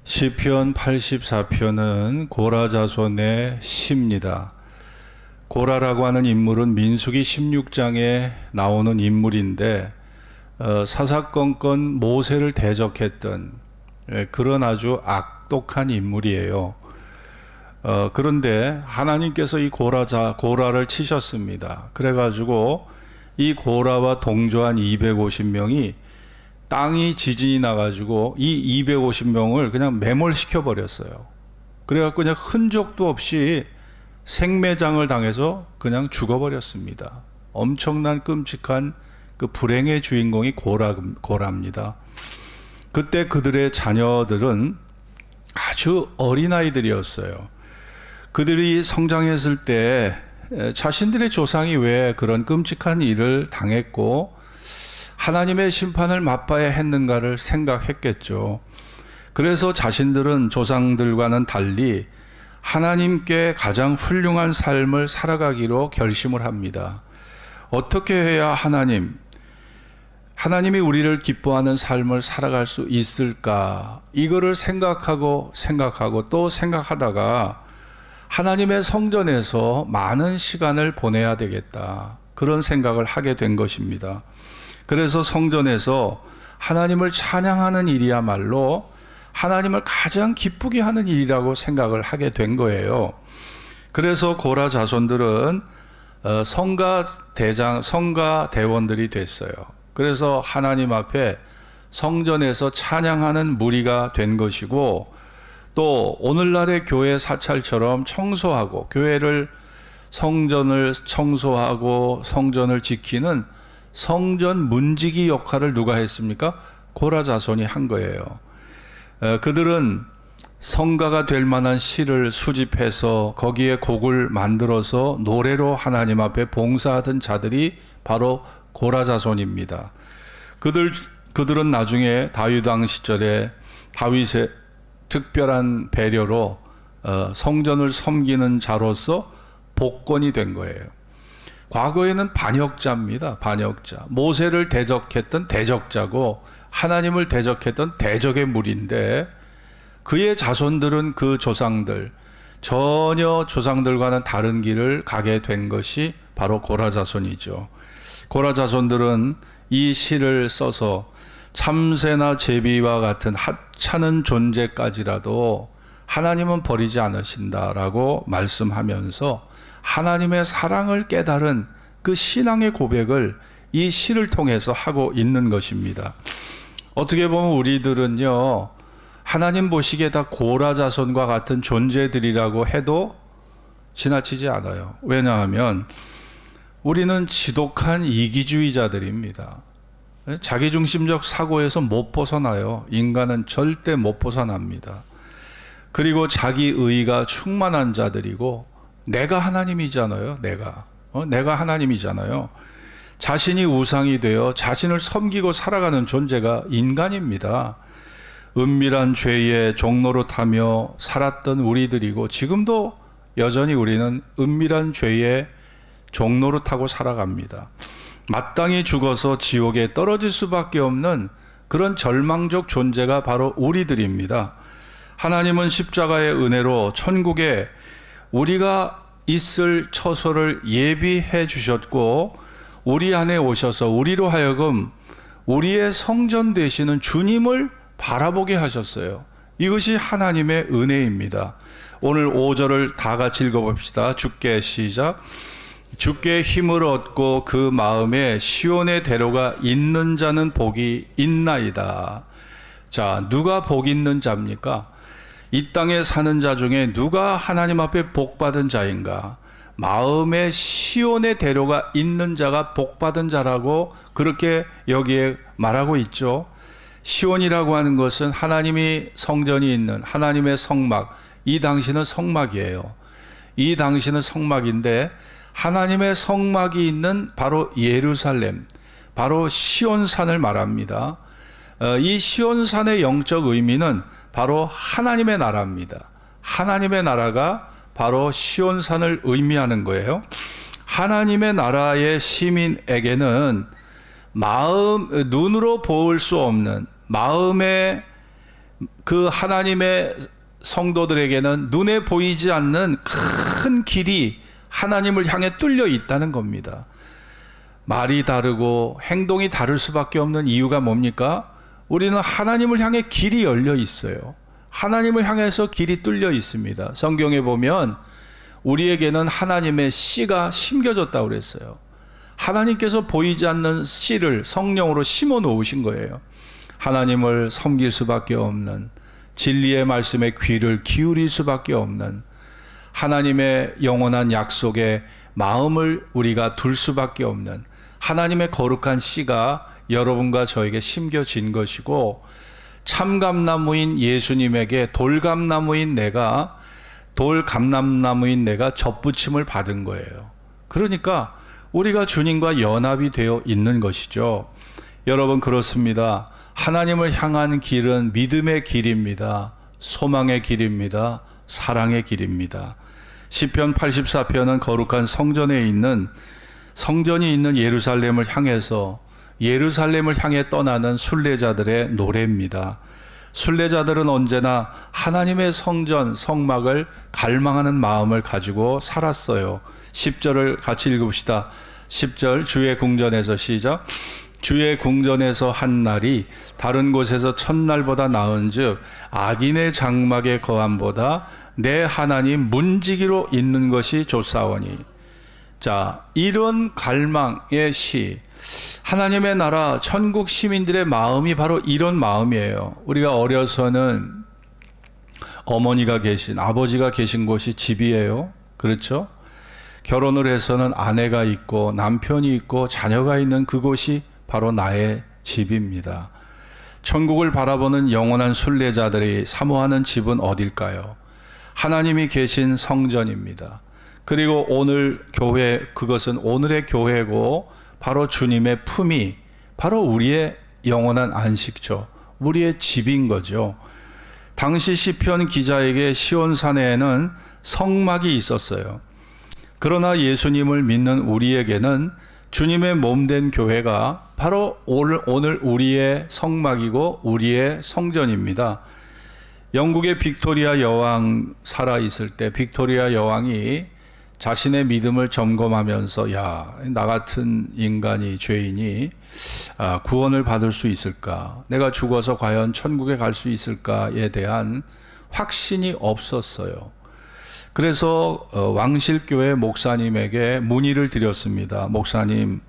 시편 84편은 고라 자손의 시입니다. 고라라고 하는 인물은 민수기 16장에 나오는 인물인데 사사건건 모세를 대적했던 그런 아주 악독한 인물이에요. 그런데 하나님께서 이 고라를 치셨습니다. 그래가지고 이 고라와 동조한 250명이 땅이 지진이 나가지고 이 250명을 그냥 매몰시켜 버렸어요. 그래갖고 그냥 흔적도 없이 생매장을 당해서 그냥 죽어버렸습니다. 엄청난 끔찍한 그 불행의 주인공이 고라입니다. 그때 그들의 자녀들은 아주 어린아이들이었어요. 그들이 성장했을 때 자신들의 조상이 왜 그런 끔찍한 일을 당했고 하나님의 심판을 맛봐야 했는가를 생각했겠죠. 그래서 자신들은 조상들과는 달리 하나님께 가장 훌륭한 삶을 살아가기로 결심을 합니다. 어떻게 해야 하나님이 우리를 기뻐하는 삶을 살아갈 수 있을까? 이거를 생각하고 또 생각하다가 하나님의 성전에서 많은 시간을 보내야 되겠다. 그런 생각을 하게 된 것입니다. 그래서 성전에서 하나님을 찬양하는 일이야말로 하나님을 가장 기쁘게 하는 일이라고 생각을 하게 된 거예요. 그래서 고라 자손들은 성가 대원들이 됐어요. 그래서 하나님 앞에 성전에서 찬양하는 무리가 된 것이고, 또 오늘날의 교회 사찰처럼 청소하고 성전을 청소하고 성전을 지키는 성전 문지기 역할을 누가 했습니까? 고라 자손이 한 거예요. 그들은 성가가 될 만한 시를 수집해서 거기에 곡을 만들어서 노래로 하나님 앞에 봉사하던 자들이 바로 고라 자손입니다. 그들은 나중에 다윗 왕 시절에 다윗의 특별한 배려로 성전을 섬기는 자로서 복권이 된 거예요. 과거에는 반역자입니다. 반역자. 모세를 대적했던 대적자고 하나님을 대적했던 대적의 무리인데, 그의 자손들은 그 조상들, 전혀 조상들과는 다른 길을 가게 된 것이 바로 고라 자손이죠. 고라 자손들은 이 시를 써서 참새나 제비와 같은 하찮은 존재까지라도 하나님은 버리지 않으신다라고 말씀하면서 하나님의 사랑을 깨달은 그 신앙의 고백을 이 시를 통해서 하고 있는 것입니다. 어떻게 보면 우리들은요, 하나님 보시기에 다 고라 자손과 같은 존재들이라고 해도 지나치지 않아요. 왜냐하면 우리는 지독한 이기주의자들입니다. 자기중심적 사고에서 못 벗어나요. 인간은 절대 못 벗어납니다. 그리고 자기의가 충만한 자들이고, 내가 하나님이잖아요. 내가 하나님이잖아요. 자신이 우상이 되어 자신을 섬기고 살아가는 존재가 인간입니다. 은밀한 죄의 종노릇하며 살았던 우리들이고, 지금도 여전히 우리는 은밀한 죄의 종노릇하고 살아갑니다. 마땅히 죽어서 지옥에 떨어질 수밖에 없는 그런 절망적 존재가 바로 우리들입니다. 하나님은 십자가의 은혜로 천국에 우리가 있을 처소를 예비해 주셨고, 우리 안에 오셔서 우리로 하여금 우리의 성전 되시는 주님을 바라보게 하셨어요. 이것이 하나님의 은혜입니다. 오늘 5절을 다 같이 읽어봅시다. 주께 시작. 주께 힘을 얻고 그 마음에 시온의 대로가 있는 자는 복이 있나이다. 자, 누가 복 있는 자입니까? 이 땅에 사는 자 중에 누가 하나님 앞에 복 받은 자인가? 마음에 시온의 대로가 있는 자가 복 받은 자라고 그렇게 여기에 말하고 있죠. 시온이라고 하는 것은 하나님이 성전이 있는 하나님의 성막, 이 당시는 성막이에요. 이 당시는 성막인데, 하나님의 성막이 있는 바로 예루살렘, 바로 시온산을 말합니다. 이 시온산의 영적 의미는 바로 하나님의 나라입니다. 하나님의 나라가 바로 시온산을 의미하는 거예요. 하나님의 나라의 시민에게는 눈으로 볼 수 없는 마음의 그 하나님의 성도들에게는 눈에 보이지 않는 큰 길이 하나님을 향해 뚫려 있다는 겁니다. 말이 다르고 행동이 다를 수밖에 없는 이유가 뭡니까? 우리는 하나님을 향해 길이 열려 있어요. 하나님을 향해서 길이 뚫려 있습니다. 성경에 보면 우리에게는 하나님의 씨가 심겨졌다고 그랬어요. 하나님께서 보이지 않는 씨를 성령으로 심어 놓으신 거예요. 하나님을 섬길 수밖에 없는, 진리의 말씀에 귀를 기울일 수밖에 없는, 하나님의 영원한 약속에 마음을 우리가 둘 수밖에 없는 하나님의 거룩한 씨가 여러분과 저에게 심겨진 것이고, 참감나무인 예수님에게 돌감나무인 내가 접붙임을 받은 거예요. 그러니까 우리가 주님과 연합이 되어 있는 것이죠. 여러분, 그렇습니다. 하나님을 향한 길은 믿음의 길입니다. 소망의 길입니다. 사랑의 길입니다. 시편 84편은 거룩한 성전이 있는 예루살렘을 향해서 예루살렘을 향해 떠나는 순례자들의 노래입니다. 순례자들은 언제나 하나님의 성전, 성막을 갈망하는 마음을 가지고 살았어요. 10절을 같이 읽읍시다. 10절, 주의 궁전에서 시작. 주의 궁전에서 한 날이 다른 곳에서 첫날보다 나은즉 악인의 장막의 거함보다 내 하나님 문지기로 있는 것이 좋사오니. 자, 이런 갈망의 시, 하나님의 나라, 천국 시민들의 마음이 바로 이런 마음이에요. 우리가 어려서는 어머니가 계신, 아버지가 계신 곳이 집이에요. 그렇죠? 결혼을 해서는 아내가 있고 남편이 있고 자녀가 있는 그곳이 바로 나의 집입니다. 천국을 바라보는 영원한 순례자들이 사모하는 집은 어딜까요? 하나님이 계신 성전입니다. 그리고 오늘 교회, 그것은 오늘의 교회고 바로 주님의 품이 바로 우리의 영원한 안식처, 우리의 집인 거죠. 당시 시편 기자에게 시온산에는 성막이 있었어요. 그러나 예수님을 믿는 우리에게는 주님의 몸된 교회가 바로 오늘 우리의 성막이고 우리의 성전입니다. 영국의 빅토리아 여왕 살아있을 때 빅토리아 여왕이 자신의 믿음을 점검하면서 나 같은 인간이, 죄인이 구원을 받을 수 있을까? 내가 죽어서 과연 천국에 갈 수 있을까에 대한 확신이 없었어요. 그래서 왕실교회 목사님에게 문의를 드렸습니다. 목사님,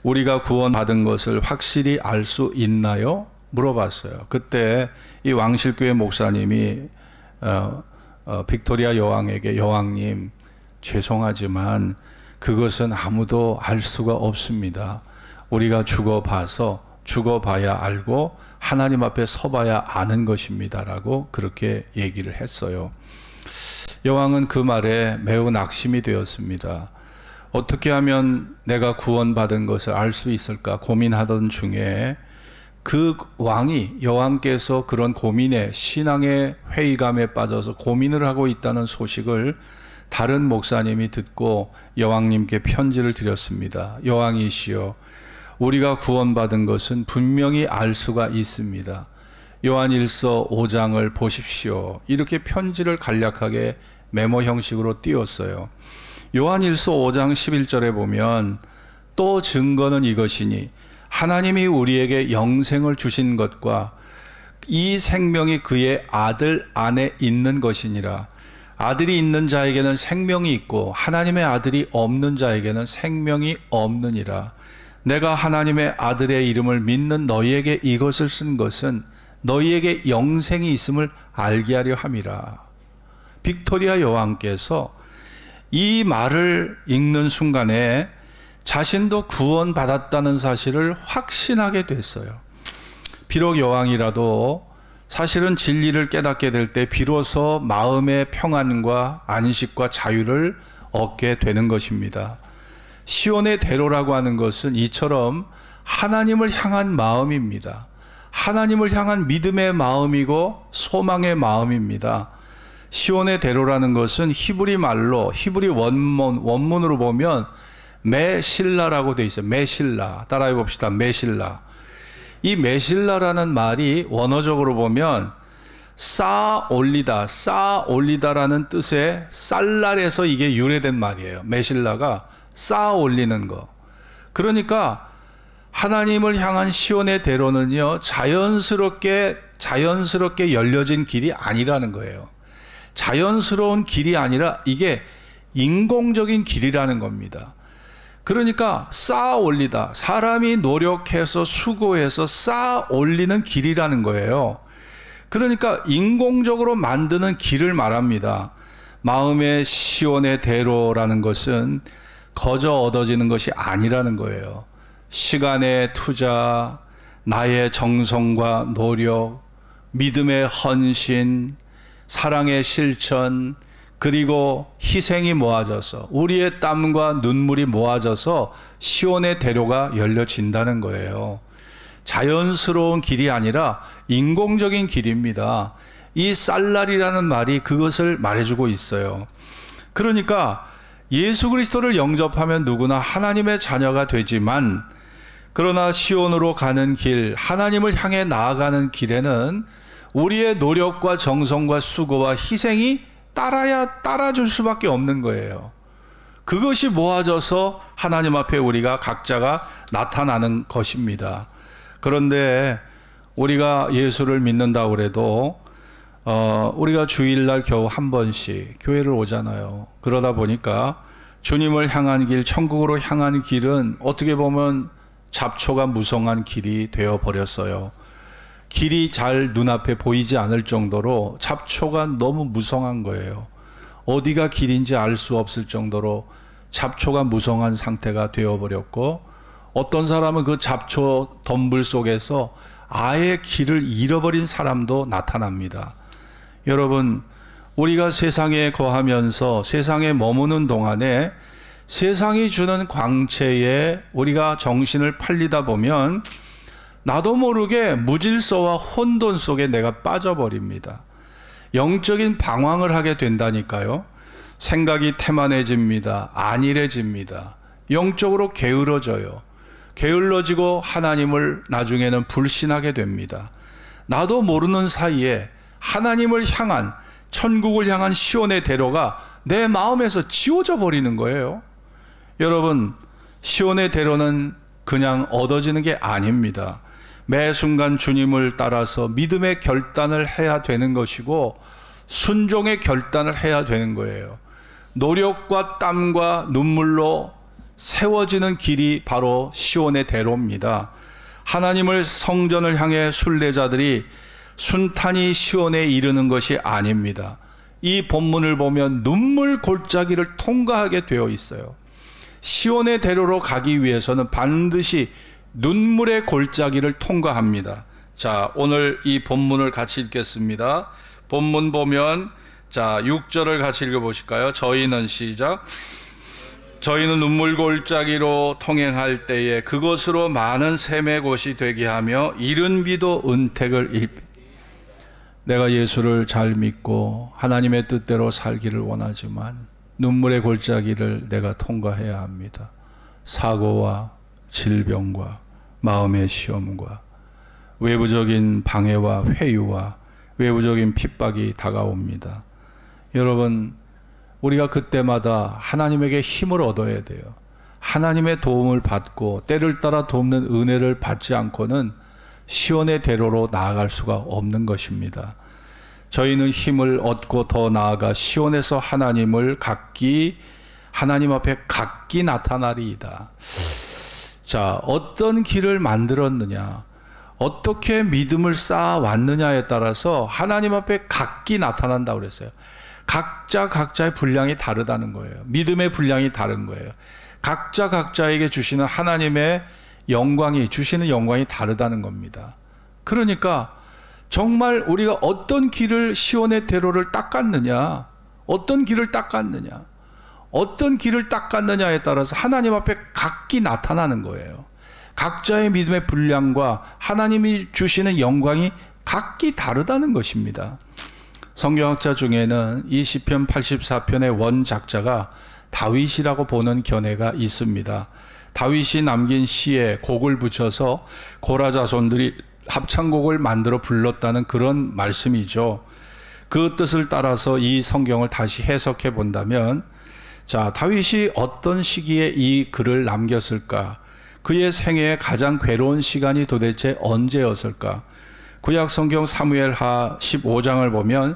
우리가 구원받은 것을 확실히 알 수 있나요? 물어봤어요. 그때 이 왕실교회 목사님이 빅토리아 여왕에게, 여왕님, 죄송하지만 그것은 아무도 알 수가 없습니다. 우리가 죽어봐야 알고 하나님 앞에 서봐야 아는 것입니다. 라고 그렇게 얘기를 했어요. 여왕은 그 말에 매우 낙심이 되었습니다. 어떻게 하면 내가 구원받은 것을 알 수 있을까 고민하던 중에 그 여왕께서 그런 고민에, 신앙의 회의감에 빠져서 고민을 하고 있다는 소식을 다른 목사님이 듣고 여왕님께 편지를 드렸습니다. 여왕이시여, 우리가 구원받은 것은 분명히 알 수가 있습니다. 요한일서 5장을 보십시오. 이렇게 편지를 간략하게 메모 형식으로 띄웠어요. 요한일서 5장 11절에 보면 또 증거는 이것이니 하나님이 우리에게 영생을 주신 것과 이 생명이 그의 아들 안에 있는 것이니라. 아들이 있는 자에게는 생명이 있고 하나님의 아들이 없는 자에게는 생명이 없느니라. 내가 하나님의 아들의 이름을 믿는 너희에게 이것을 쓴 것은 너희에게 영생이 있음을 알게 하려 함이라. 빅토리아 여왕께서 이 말을 읽는 순간에 자신도 구원받았다는 사실을 확신하게 됐어요. 비록 여왕이라도 사실은 진리를 깨닫게 될 때 비로소 마음의 평안과 안식과 자유를 얻게 되는 것입니다. 시온의 대로라고 하는 것은 이처럼 하나님을 향한 마음입니다. 하나님을 향한 믿음의 마음이고 소망의 마음입니다. 시온의 대로라는 것은 히브리 말로, 히브리 원문으로 보면 메실라라고 되어 있어요. 메실라. 따라해 봅시다. 메실라. 이 메실라라는 말이 원어적으로 보면 쌓아 올리다, 쌓아 올리다라는 뜻의 쌀날에서 이게 유래된 말이에요. 메실라가 쌓아 올리는 거. 그러니까 하나님을 향한 시온의 대로는요, 자연스럽게 열려진 길이 아니라는 거예요. 자연스러운 길이 아니라 이게 인공적인 길이라는 겁니다. 그러니까 쌓아 올리다, 사람이 노력해서 수고해서 쌓아 올리는 길이라는 거예요. 그러니까 인공적으로 만드는 길을 말합니다. 마음의 시온의 대로라는 것은 거저 얻어지는 것이 아니라는 거예요. 시간의 투자, 나의 정성과 노력, 믿음의 헌신, 사랑의 실천, 그리고 희생이 모아져서 우리의 땀과 눈물이 모아져서 시온의 대로가 열려진다는 거예요. 자연스러운 길이 아니라 인공적인 길입니다. 이 쌀날이라는 말이 그것을 말해주고 있어요. 그러니까 예수 그리스도를 영접하면 누구나 하나님의 자녀가 되지만, 그러나 시온으로 가는 길, 하나님을 향해 나아가는 길에는 우리의 노력과 정성과 수고와 희생이 따라줄 수밖에 없는 거예요. 그것이 모아져서 하나님 앞에 우리가 각자가 나타나는 것입니다. 그런데 우리가 예수를 믿는다고 해도 우리가 주일날 겨우 한 번씩 교회를 오잖아요. 그러다 보니까 주님을 향한 길, 천국으로 향한 길은 어떻게 보면 잡초가 무성한 길이 되어버렸어요. 길이 잘 눈앞에 보이지 않을 정도로 잡초가 너무 무성한 거예요. 어디가 길인지 알 수 없을 정도로 잡초가 무성한 상태가 되어버렸고, 어떤 사람은 그 잡초 덤불 속에서 아예 길을 잃어버린 사람도 나타납니다. 여러분, 우리가 세상에 거하면서 세상에 머무는 동안에 세상이 주는 광채에 우리가 정신을 팔리다 보면 나도 모르게 무질서와 혼돈 속에 내가 빠져버립니다. 영적인 방황을 하게 된다니까요. 생각이 태만해집니다. 안일해집니다. 영적으로 게을러져요. 게을러지고 하나님을 나중에는 불신하게 됩니다. 나도 모르는 사이에 하나님을 향한, 천국을 향한 시온의 대로가 내 마음에서 지워져 버리는 거예요. 여러분, 시온의 대로는 그냥 얻어지는 게 아닙니다. 매 순간 주님을 따라서 믿음의 결단을 해야 되는 것이고 순종의 결단을 해야 되는 거예요. 노력과 땀과 눈물로 세워지는 길이 바로 시온의 대로입니다. 하나님을 성전을 향해 순례자들이 순탄히 시온에 이르는 것이 아닙니다. 이 본문을 보면 눈물 골짜기를 통과하게 되어 있어요. 시온의 대로로 가기 위해서는 반드시 눈물의 골짜기를 통과합니다. 자, 오늘 이 본문을 같이 읽겠습니다. 본문 보면, 자, 6절을 같이 읽어보실까요? 저희는 시작. 저희는 눈물 골짜기로 통행할 때에 그곳으로 많은 샘의 곳이 되게 하며 이른 비도 은택을 내가 예수를 잘 믿고 하나님의 뜻대로 살기를 원하지만 눈물의 골짜기를 내가 통과해야 합니다. 사고와 질병과 마음의 시험과 외부적인 방해와 회유와 외부적인 핍박이 다가옵니다. 여러분, 우리가 그때마다 하나님에게 힘을 얻어야 돼요. 하나님의 도움을 받고 때를 따라 돕는 은혜를 받지 않고는 시온의 대로로 나아갈 수가 없는 것입니다. 저희는 힘을 얻고 더 나아가 시온에서 하나님을 하나님 앞에 각기 나타나리이다. 자, 어떤 길을 만들었느냐, 어떻게 믿음을 쌓아왔느냐에 따라서 하나님 앞에 각기 나타난다고 그랬어요. 각자의 분량이 다르다는 거예요. 믿음의 분량이 다른 거예요. 각자에게 주시는 하나님의 주시는 영광이 다르다는 겁니다. 그러니까 정말 우리가 어떤 길을 시온의 대로를 닦았느냐, 어떤 길을 닦았느냐에 따라서 하나님 앞에 각기 나타나는 거예요. 각자의 믿음의 분량과 하나님이 주시는 영광이 각기 다르다는 것입니다. 성경학자 중에는 이 시편 84편의 원작자가 다윗이라고 보는 견해가 있습니다. 다윗이 남긴 시에 곡을 붙여서 고라 자손들이 합창곡을 만들어 불렀다는 그런 말씀이죠. 그 뜻을 따라서 이 성경을 다시 해석해 본다면, 자, 다윗이 어떤 시기에 이 글을 남겼을까? 그의 생애의 가장 괴로운 시간이 도대체 언제였을까? 구약 성경 사무엘하 15장을 보면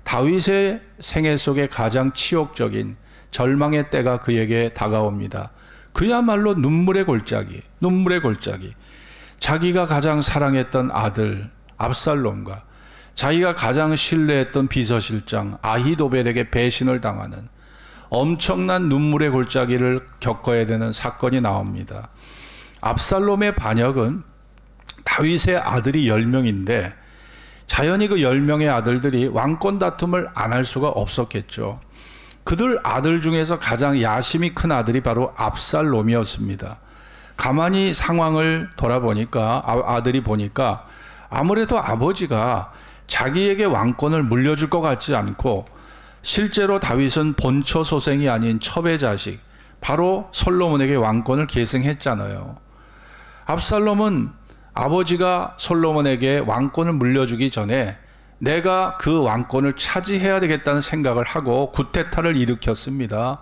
다윗의 생애 속에 가장 치욕적인 절망의 때가 그에게 다가옵니다. 그야말로 눈물의 골짜기. 자기가 가장 사랑했던 아들 압살롬과 자기가 가장 신뢰했던 비서실장 아히도벨에게 배신을 당하는 엄청난 눈물의 골짜기를 겪어야 되는 사건이 나옵니다. 압살롬의 반역은 다윗의 아들이 10명인데 자연히 그 10명의 아들들이 왕권 다툼을 안 할 수가 없었겠죠. 그들 아들 중에서 가장 야심이 큰 아들이 바로 압살롬이었습니다. 가만히 상황을 돌아보니까 아들이 보니까 아무래도 아버지가 자기에게 왕권을 물려줄 것 같지 않고 실제로 다윗은 본처 소생이 아닌 첩의 자식 바로 솔로몬에게 왕권을 계승했잖아요. 압살롬은 아버지가 솔로몬에게 왕권을 물려주기 전에 내가 그 왕권을 차지해야 되겠다는 생각을 하고 구테타를 일으켰습니다.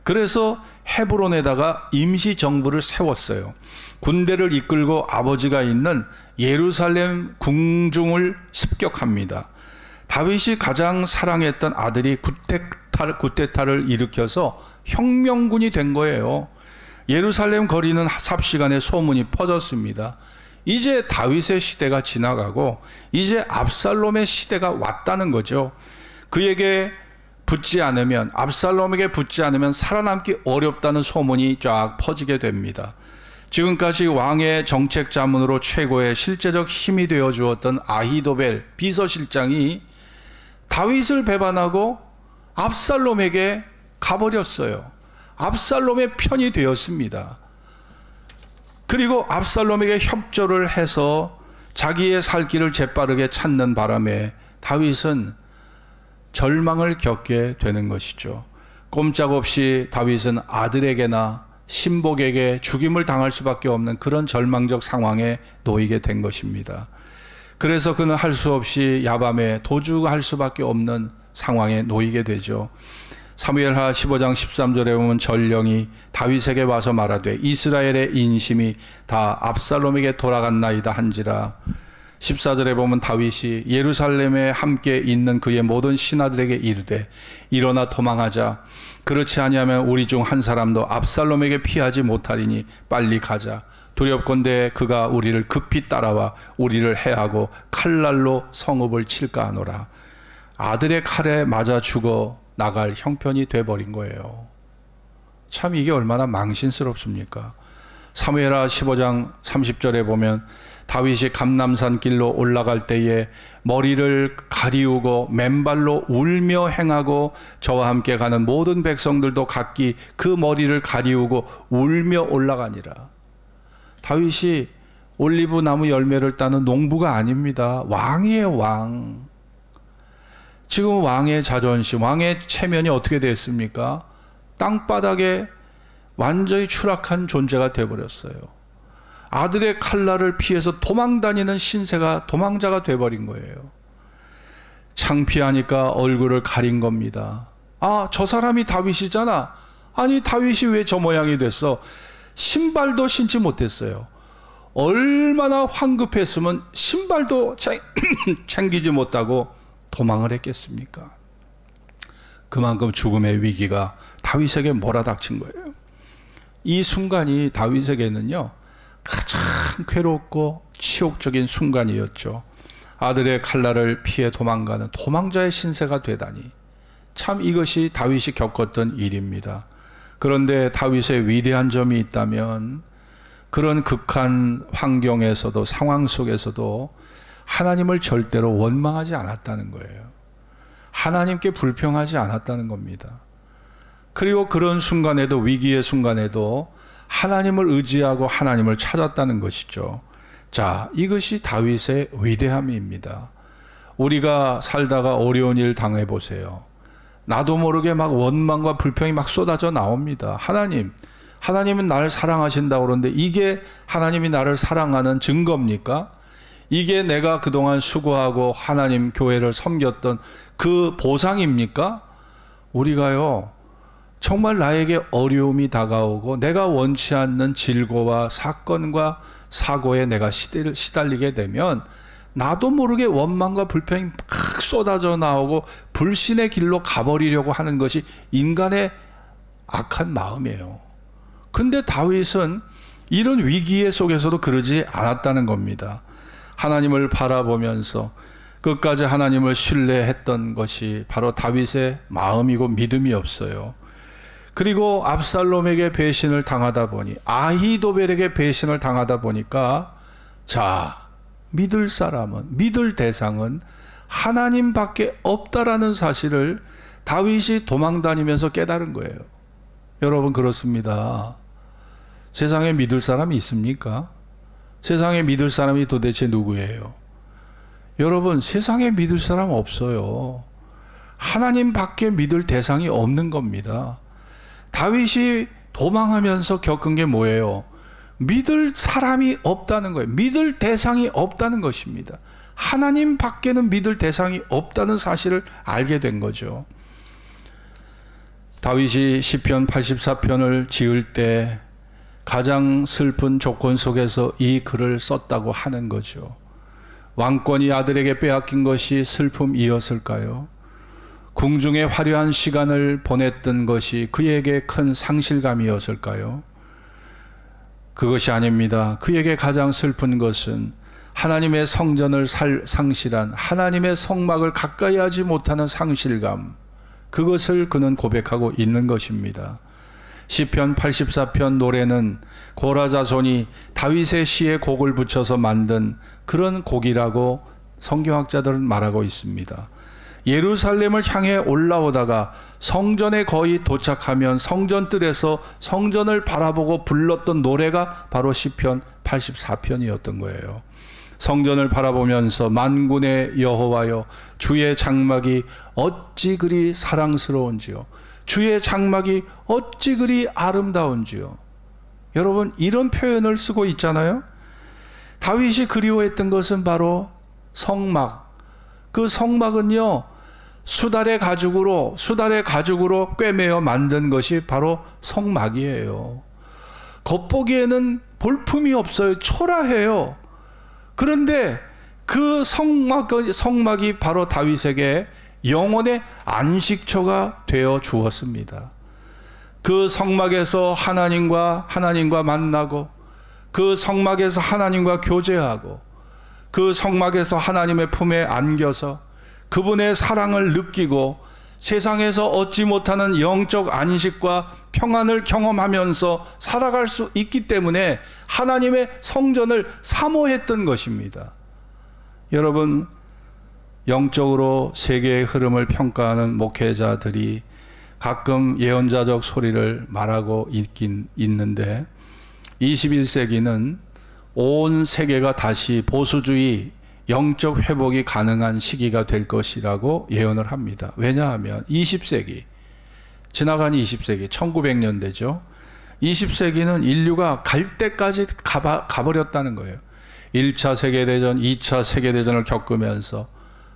그래서 헤브론에다가 임시 정부를 세웠어요. 군대를 이끌고 아버지가 있는 예루살렘 궁중을 습격합니다. 다윗이 가장 사랑했던 아들이 구테타를 일으켜서 혁명군이 된 거예요. 예루살렘 거리는 삽시간에 소문이 퍼졌습니다. 이제 다윗의 시대가 지나가고 이제 압살롬의 시대가 왔다는 거죠. 그에게 붙지 않으면, 압살롬에게 붙지 않으면 살아남기 어렵다는 소문이 쫙 퍼지게 됩니다. 지금까지 왕의 정책 자문으로 최고의 실제적 힘이 되어 주었던 아히도벨 비서실장이 다윗을 배반하고 압살롬에게 가버렸어요. 압살롬의 편이 되었습니다. 그리고 압살롬에게 협조를 해서 자기의 살 길을 재빠르게 찾는 바람에 다윗은 절망을 겪게 되는 것이죠. 꼼짝없이 다윗은 아들에게나 신복에게 죽임을 당할 수밖에 없는 그런 절망적 상황에 놓이게 된 것입니다. 그래서 그는 할 수 없이 야밤에 도주할 수밖에 없는 상황에 놓이게 되죠. 사무엘하 15장 13절에 보면 전령이 다윗에게 와서 말하되 이스라엘의 인심이 다 압살롬에게 돌아갔나이다 한지라. 14절에 보면 다윗이 예루살렘에 함께 있는 그의 모든 신하들에게 이르되 일어나 도망하자. 그렇지 아니하면 우리 중 한 사람도 압살롬에게 피하지 못하리니 빨리 가자. 두렵건대 그가 우리를 급히 따라와 우리를 해하고 칼날로 성읍을 칠까 하노라. 아들의 칼에 맞아 죽어 나갈 형편이 돼버린 거예요. 참 이게 얼마나 망신스럽습니까? 사무엘하 15장 30절에 보면 다윗이 감람산 길로 올라갈 때에 머리를 가리우고 맨발로 울며 행하고 저와 함께 가는 모든 백성들도 각기 그 머리를 가리우고 울며 올라가니라. 다윗이 올리브 나무 열매를 따는 농부가 아닙니다. 왕이에요, 왕. 지금 왕의 자존심, 왕의 체면이 어떻게 됐습니까? 땅바닥에 완전히 추락한 존재가 되어버렸어요. 아들의 칼날을 피해서 도망다니는 신세가 도망자가 돼버린 거예요. 창피하니까 얼굴을 가린 겁니다. 아, 저 사람이 다윗이잖아. 아니, 다윗이 왜 저 모양이 됐어? 신발도 신지 못했어요. 얼마나 황급했으면 신발도 챙기지 못하고 도망을 했겠습니까? 그만큼 죽음의 위기가 다윗에게 몰아닥친 거예요. 이 순간이 다윗에게는요 가장 괴롭고 치욕적인 순간이었죠. 아들의 칼날을 피해 도망가는 도망자의 신세가 되다니, 참 이것이 다윗이 겪었던 일입니다. 그런데 다윗의 위대한 점이 있다면 그런 극한 환경에서도, 상황 속에서도 하나님을 절대로 원망하지 않았다는 거예요. 하나님께 불평하지 않았다는 겁니다. 그리고 그런 순간에도, 위기의 순간에도 하나님을 의지하고 하나님을 찾았다는 것이죠. 자, 이것이 다윗의 위대함입니다. 우리가 살다가 어려운 일 당해보세요. 나도 모르게 막 원망과 불평이 막 쏟아져 나옵니다. 하나님은 나를 사랑하신다고 그러는데 이게 하나님이 나를 사랑하는 증거입니까? 이게 내가 그동안 수고하고 하나님 교회를 섬겼던 그 보상입니까? 우리가요, 정말 나에게 어려움이 다가오고 내가 원치 않는 질고와 사건과 사고에 내가 시달리게 되면 나도 모르게 원망과 불평이 막 쏟아져 나오고 불신의 길로 가버리려고 하는 것이 인간의 악한 마음이에요. 그런데 다윗은 이런 위기의 속에서도 그러지 않았다는 겁니다. 하나님을 바라보면서 끝까지 하나님을 신뢰했던 것이 바로 다윗의 마음이고 믿음이었어요. 그리고 압살롬에게 배신을 당하다 보니, 아히도벨에게 배신을 당하다 보니까, 자, 믿을 사람은, 믿을 대상은 하나님밖에 없다라는 사실을 다윗이 도망다니면서 깨달은 거예요. 여러분, 그렇습니다. 세상에 믿을 사람이 있습니까? 세상에 믿을 사람이 도대체 누구예요? 여러분, 세상에 믿을 사람 없어요. 하나님밖에 믿을 대상이 없는 겁니다. 다윗이 도망하면서 겪은 게 뭐예요? 믿을 사람이 없다는 거예요. 믿을 대상이 없다는 것입니다. 하나님 밖에는 믿을 대상이 없다는 사실을 알게 된 거죠. 다윗이 시편 84편을 지을 때 가장 슬픈 조건 속에서 이 글을 썼다고 하는 거죠. 왕권이 아들에게 빼앗긴 것이 슬픔이었을까요? 궁중에 화려한 시간을 보냈던 것이 그에게 큰 상실감이었을까요? 그것이 아닙니다. 그에게 가장 슬픈 것은 하나님의 성전을 상실한, 하나님의 성막을 가까이 하지 못하는 상실감, 그것을 그는 고백하고 있는 것입니다. 시편 84편 노래는 고라 자손이 다윗의 시에 곡을 붙여서 만든 그런 곡이라고 성경학자들은 말하고 있습니다. 예루살렘을 향해 올라오다가 성전에 거의 도착하면 성전뜰에서 성전을 바라보고 불렀던 노래가 바로 시편 84편이었던 거예요. 성전을 바라보면서 만군의 여호와여, 주의 장막이 어찌 그리 사랑스러운지요, 주의 장막이 어찌 그리 아름다운지요. 여러분, 이런 표현을 쓰고 있잖아요. 다윗이 그리워했던 것은 바로 성막. 그 성막은요, 수달의 가죽으로 꿰매어 만든 것이 바로 성막이에요. 겉보기에는 볼품이 없어요. 초라해요. 그런데 그 성막이 바로 다윗에게 영혼의 안식처가 되어 주었습니다. 그 성막에서 하나님과 만나고, 그 성막에서 하나님과 교제하고, 그 성막에서 하나님의 품에 안겨서 그분의 사랑을 느끼고 세상에서 얻지 못하는 영적 안식과 평안을 경험하면서 살아갈 수 있기 때문에 하나님의 성전을 사모했던 것입니다. 여러분, 영적으로 세계의 흐름을 평가하는 목회자들이 가끔 예언자적 소리를 말하고 있긴 있는데, 21세기는 온 세계가 다시 보수주의, 영적 회복이 가능한 시기가 될 것이라고 예언을 합니다. 왜냐하면 20세기, 지나간 20세기, 1900년대죠. 20세기는 인류가 갈 때까지 가버렸다는 거예요. 1차 세계대전, 2차 세계대전을 겪으면서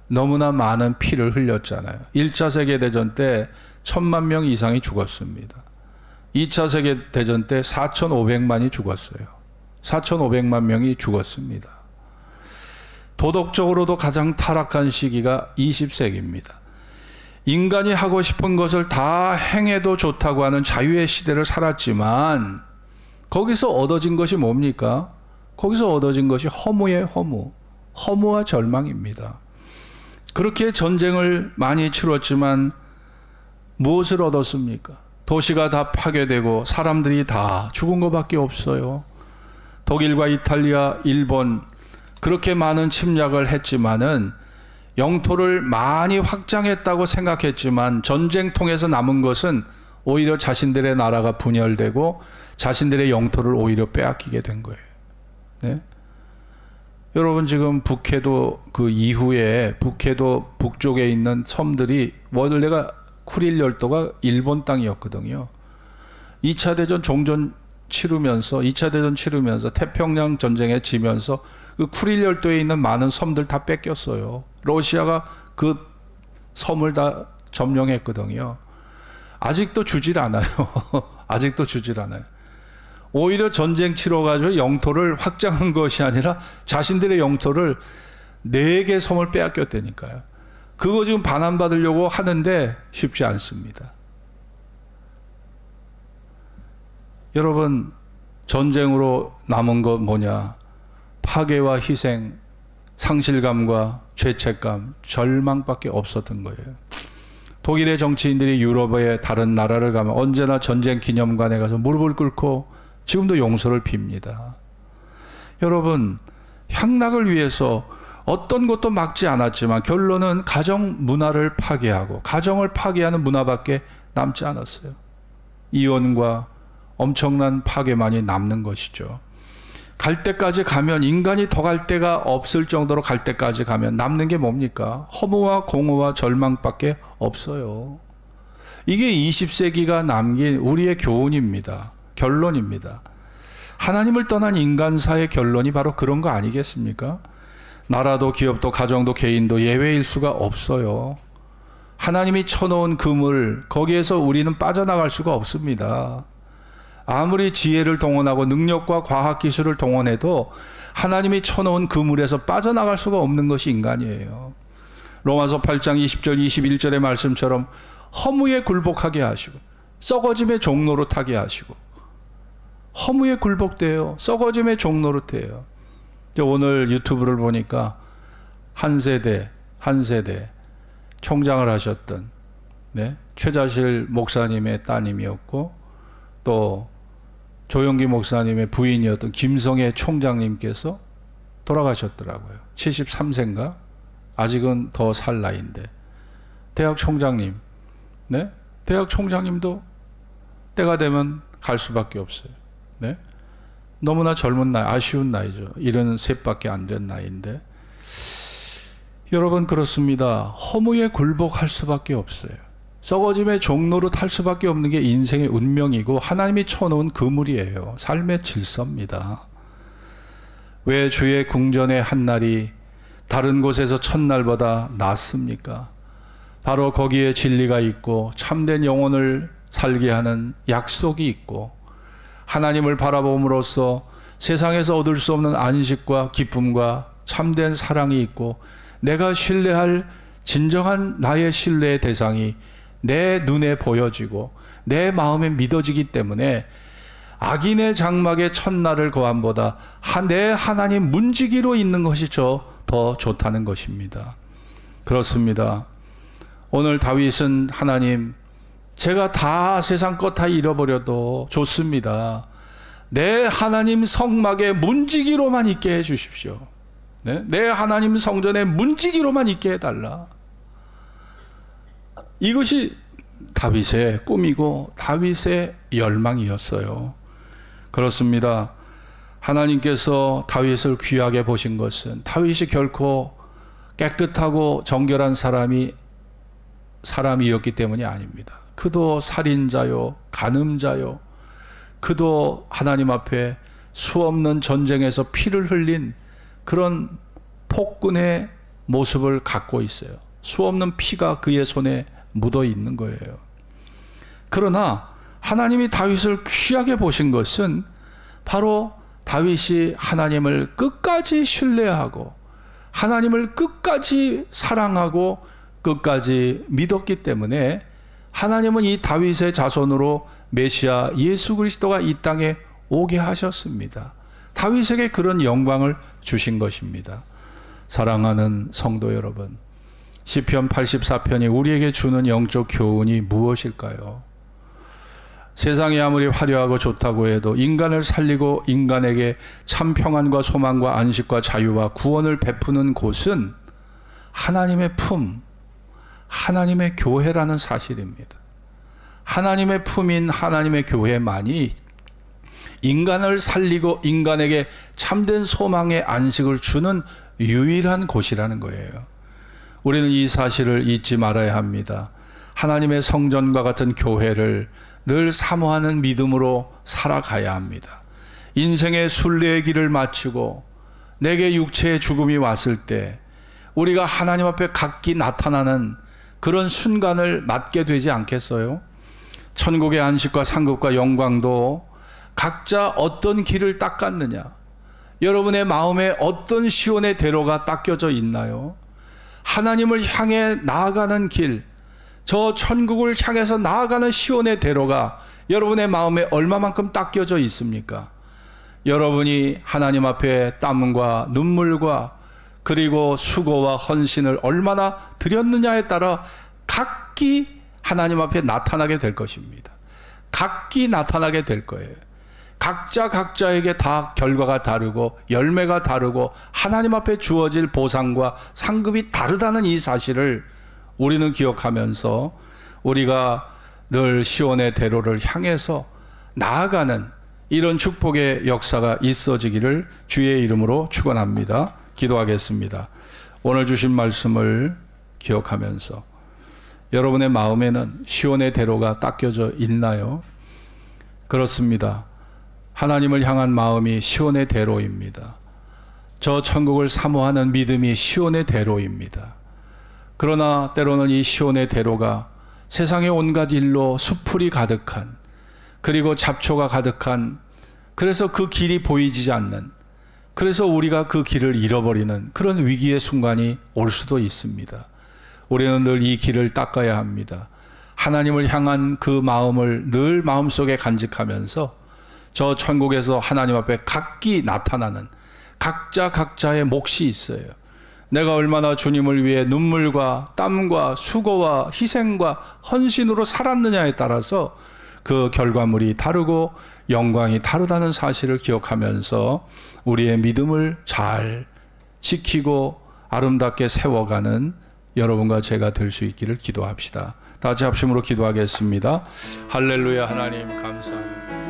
너무나 많은 피를 흘렸잖아요. 1차 세계대전 때 1000만 명 이상이 죽었습니다. 2차 세계대전 때 4,500만이 죽었어요. 4,500만 명이 죽었습니다. 도덕적으로도 가장 타락한 시기가 20세기입니다. 인간이 하고 싶은 것을 다 행해도 좋다고 하는 자유의 시대를 살았지만, 거기서 얻어진 것이 뭡니까? 거기서 얻어진 것이 허무의 허무와 절망입니다. 그렇게 전쟁을 많이 치렀지만 무엇을 얻었습니까? 도시가 다 파괴되고 사람들이 다 죽은 것밖에 없어요. 독일과 이탈리아, 일본, 그렇게 많은 침략을 했지만은 영토를 많이 확장했다고 생각했지만 전쟁 통해서 남은 것은 오히려 자신들의 나라가 분열되고 자신들의 영토를 오히려 빼앗기게 된 거예요. 네? 여러분, 지금 북해도 그 이후에 북해도 북쪽에 있는 섬들이 원래가 쿠릴 열도가 일본 땅이었거든요. 2차 대전 치르면서 태평양 전쟁에 지면서 그 쿠릴 열도에 있는 많은 섬들 다 뺏겼어요. 러시아가 그 섬을 다 점령했거든요. 아직도 주질 않아요. 아직도 주질 않아요. 오히려 전쟁 치러가지고 영토를 확장한 것이 아니라 자신들의 영토를 4개 섬을 빼앗겼다니까요. 그거 지금 반환받으려고 하는데 쉽지 않습니다. 여러분, 전쟁으로 남은 것 뭐냐? 파괴와 희생, 상실감과 죄책감, 절망밖에 없었던 거예요. 독일의 정치인들이 유럽의 다른 나라를 가면 언제나 전쟁 기념관에 가서 무릎을 꿇고 지금도 용서를 빕니다. 여러분, 향락을 위해서 어떤 것도 막지 않았지만 결론은 가정 문화를 파괴하고 가정을 파괴하는 문화밖에 남지 않았어요. 이혼과 엄청난 파괴만이 남는 것이죠. 갈 때까지 가면, 인간이 더 갈 데가 없을 정도로 갈 때까지 가면 남는 게 뭡니까? 허무와 공허와 절망밖에 없어요. 이게 20세기가 남긴 우리의 교훈입니다. 결론입니다. 하나님을 떠난 인간사의 결론이 바로 그런 거 아니겠습니까? 나라도 기업도 가정도 개인도 예외일 수가 없어요. 하나님이 쳐놓은 그물, 거기에서 우리는 빠져나갈 수가 없습니다. 아무리 지혜를 동원하고 능력과 과학기술을 동원해도 하나님이 쳐놓은 그물에서 빠져나갈 수가 없는 것이 인간이에요. 로마서 8장 20절 21절의 말씀처럼 허무에 굴복하게 하시고 썩어짐의 종로로 타게 하시고, 허무에 굴복돼요. 썩어짐의 종노릇해요. 오늘 유튜브를 보니까 한 세대 총장을 하셨던 최자실 목사님의 따님이었고 또 조영기 목사님의 부인이었던 김성애 총장님께서 돌아가셨더라고요. 73세인가? 아직은 더 살 나이인데. 대학 총장님, 대학 총장님도 때가 되면 갈 수밖에 없어요. 너무나 젊은 나이, 아쉬운 나이죠. 73밖에 안 된 나이인데. 여러분, 그렇습니다. 허무에 굴복할 수밖에 없어요. 썩어짐의 종로로 탈 수밖에 없는 게 인생의 운명이고 하나님이 쳐놓은 그물이에요. 삶의 질서입니다. 왜 주의 궁전의 한날이 다른 곳에서 첫날보다 낫습니까? 바로 거기에 진리가 있고 참된 영혼을 살게 하는 약속이 있고 하나님을 바라봄으로써 세상에서 얻을 수 없는 안식과 기쁨과 참된 사랑이 있고 내가 신뢰할 진정한 나의 신뢰의 대상이 내 눈에 보여지고 내 마음에 믿어지기 때문에 악인의 장막의 첫날을 거함보다 내 하나님 문지기로 있는 것이 더 좋다는 것입니다. 그렇습니다. 오늘 다윗은 하나님, 제가 다 세상 것 다 잃어버려도 좋습니다. 내 하나님 성막에 문지기로만 있게 해 주십시오. 내 하나님 성전에 문지기로만 있게 해달라. 이것이 다윗의 꿈이고 다윗의 열망이었어요. 그렇습니다. 하나님께서 다윗을 귀하게 보신 것은 다윗이 결코 깨끗하고 정결한 사람이었기 때문이 아닙니다. 그도 살인자요, 간음자요, 그도 하나님 앞에 수없는 전쟁에서 피를 흘린 그런 폭군의 모습을 갖고 있어요. 수없는 피가 그의 손에 묻어 있는 거예요. 그러나 하나님이 다윗을 귀하게 보신 것은 바로 다윗이 하나님을 끝까지 신뢰하고 하나님을 끝까지 사랑하고 끝까지 믿었기 때문에 하나님은 이 다윗의 자손으로 메시아 예수 그리스도가 이 땅에 오게 하셨습니다. 다윗에게 그런 영광을 주신 것입니다. 사랑하는 성도 여러분, 시편 84편이 우리에게 주는 영적 교훈이 무엇일까요? 세상이 아무리 화려하고 좋다고 해도 인간을 살리고 인간에게 참 평안과 소망과 안식과 자유와 구원을 베푸는 곳은 하나님의 품, 하나님의 교회라는 사실입니다. 하나님의 품인 하나님의 교회만이 인간을 살리고 인간에게 참된 소망의 안식을 주는 유일한 곳이라는 거예요. 우리는 이 사실을 잊지 말아야 합니다. 하나님의 성전과 같은 교회를 늘 사모하는 믿음으로 살아가야 합니다. 인생의 순례의 길을 마치고 내게 육체의 죽음이 왔을 때 우리가 하나님 앞에 각기 나타나는 그런 순간을 맞게 되지 않겠어요? 천국의 안식과 상급과 영광도 각자 어떤 길을 닦았느냐? 여러분의 마음에 어떤 시온의 대로가 닦여져 있나요? 하나님을 향해 나아가는 길, 저 천국을 향해서 나아가는 시온의 대로가 여러분의 마음에 얼마만큼 닦여져 있습니까? 여러분이 하나님 앞에 땀과 눈물과 그리고 수고와 헌신을 얼마나 드렸느냐에 따라 각기 하나님 앞에 나타나게 될 것입니다. 각기 나타나게 될 거예요. 각자 각자에게 다 결과가 다르고 열매가 다르고 하나님 앞에 주어질 보상과 상급이 다르다는 이 사실을 우리는 기억하면서 우리가 늘 시온의 대로를 향해서 나아가는 이런 축복의 역사가 있어지기를 주의 이름으로 축원합니다. 기도하겠습니다. 오늘 주신 말씀을 기억하면서 여러분의 마음에는 시온의 대로가 닦여져 있나요? 그렇습니다. 하나님을 향한 마음이 시온의 대로입니다. 저 천국을 사모하는 믿음이 시온의 대로입니다. 그러나 때로는 이 시온의 대로가 세상의 온갖 일로 수풀이 가득한, 그리고 잡초가 가득한, 그래서 그 길이 보이지 않는, 그래서 우리가 그 길을 잃어버리는 그런 위기의 순간이 올 수도 있습니다. 우리는 늘 이 길을 닦아야 합니다. 하나님을 향한 그 마음을 늘 마음속에 간직하면서 저 천국에서 하나님 앞에 각기 나타나는 각자 각자의 몫이 있어요. 내가 얼마나 주님을 위해 눈물과 땀과 수고와 희생과 헌신으로 살았느냐에 따라서 그 결과물이 다르고 영광이 다르다는 사실을 기억하면서 우리의 믿음을 잘 지키고 아름답게 세워가는 여러분과 제가 될 수 있기를 기도합시다. 다 같이 합심으로 기도하겠습니다. 할렐루야. 하나님 감사합니다.